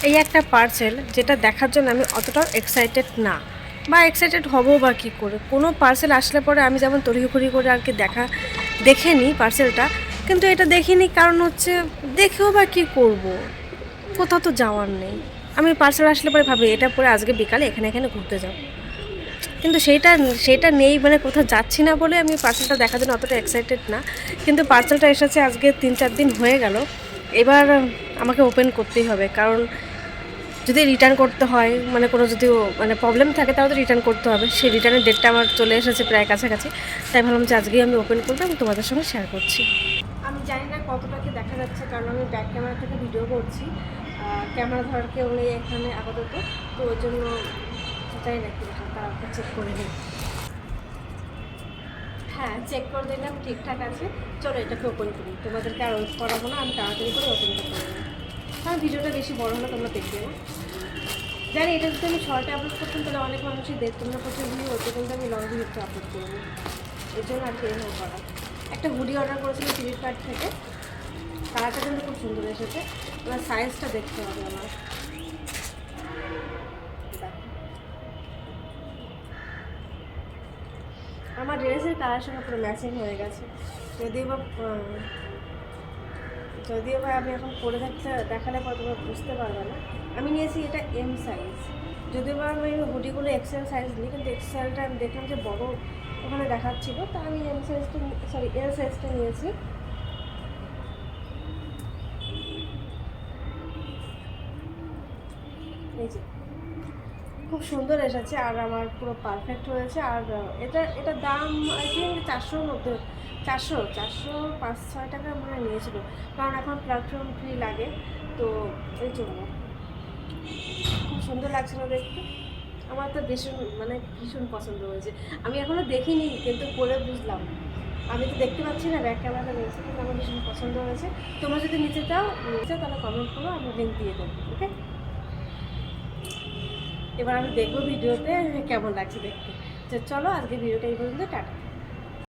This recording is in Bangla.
এই একটা পার্সেল যেটা দেখার জন্য আমি অতটাও এক্সাইটেড না, বা এক্সাইটেড হবো বা কী করে। কোনো পার্সেল আসলে পরে আমি যেমন তড়িঘড়ি করে আর কি দেখে নিই পার্সেলটা, কিন্তু এটা দেখিনি। কারণ হচ্ছে দেখেও বা কী করব, কোথাও তো যাওয়ার নেই। আমি পার্সেল আসলে পরে ভাবি এটা পরে আজকে বিকালে এখানে এখানে ঘুরতে যাব, কিন্তু সেটা নেই, মানে কোথাও যাচ্ছি না বলে আমি পার্সেলটা দেখার জন্য অতটা এক্সাইটেড না। কিন্তু পার্সেলটা এসেছে আজকে 3-4 দিন হয়ে গেল। এবার আমাকে ওপেন করতেই হবে, কারণ যদি রিটার্ন করতে হয়, মানে কোনো যদি মানে প্রবলেম থাকে তাহলে তো রিটার্ন করতে হবে। সেই রিটার্নের ডেটটা আমার চলে এসেছে প্রায় কাছাকাছি, তাই ভাবলাম যে আজকেই আমি ওপেন করবো এবং তোমাদের সঙ্গে শেয়ার করছি। আমি জানি না কতটা কি দেখা যাচ্ছে, কারণ আমি ব্যাক ক্যামেরা থেকে ভিডিও করছি, ক্যামেরা ধরার কেউ নেই এখানে আপাতত, তো ওই জন্য জানি না কি তারা চেক করে নিই। হ্যাঁ, চেক করে দিলাম, ঠিকঠাক আছে। চলো এটাকে ওপেন করি, তোমাদেরকে আর ওয়েট করাবো না, আমি তাড়াতাড়ি করে ওপেন করতে পারবো। কারণ ভিডিওটা বেশি বড় হলে তোমরা দেখবে না। জানি এটা যদি আমি শর্টে আপলোড করতাম তাহলে অনেক মানুষই তোমরা প্রচুর ভিউ হতো, কিন্তু আমি লং ভিডিওতে আপলোড করবো, এর জন্য আর কি এরকম করা। একটা হুডি অর্ডার করেছিলাম ফ্লিপকার্ট থেকে, কালারটা কিন্তু খুব সুন্দর এসেছে। এবার সাইজটা দেখতে হবে আমার। আমার ড্রেসের কালার সঙ্গে পুরো ম্যাচিং হয়ে গেছে। যদিও বা আমি এখন পরে দেখালে পর তোমরা বুঝতে পারবে না। আমি নিয়েছি এটা এম সাইজ, যদিও বা আমি হুডিগুলো এক্সেল সাইজ নিই, কিন্তু এক্সেলটা আমি দেখলাম যে বড় ওখানে দেখাচ্ছিলো, তা আমি এল সাইজটা নিয়েছি। এই যে খুব সুন্দর এসেছে, আর আমার পুরো পারফেক্ট হয়েছে। আর এটার দাম আই থিঙ্ক 400-র মধ্যে, 400-500 টাকা মনে হয় নিয়েছিল, কারণ এখন প্ল্যাটফর্ম ফ্রি লাগে, তো এই জন্য খুব সুন্দর লাগছিল দেখতে। আমার তো ভীষণ পছন্দ হয়েছে। আমি এখনও দেখিনি, কিন্তু পরে বুঝলাম। আমি তো দেখতে পাচ্ছি না, ব্যাক ক্যামেরাটা রয়েছে, কিন্তু আমার ভীষণ পছন্দ হয়েছে। তোমরা যদি নিতে চাও তাহলে কমেন্ট করো, আমি লিঙ্ক দিয়ে দেবো। ওকে, এবার আমি দেখবো ভিডিওতে কেমন লাগছে দেখতে। চলো আজকে ভিডিওটা এই পর্যন্ত, টাটা।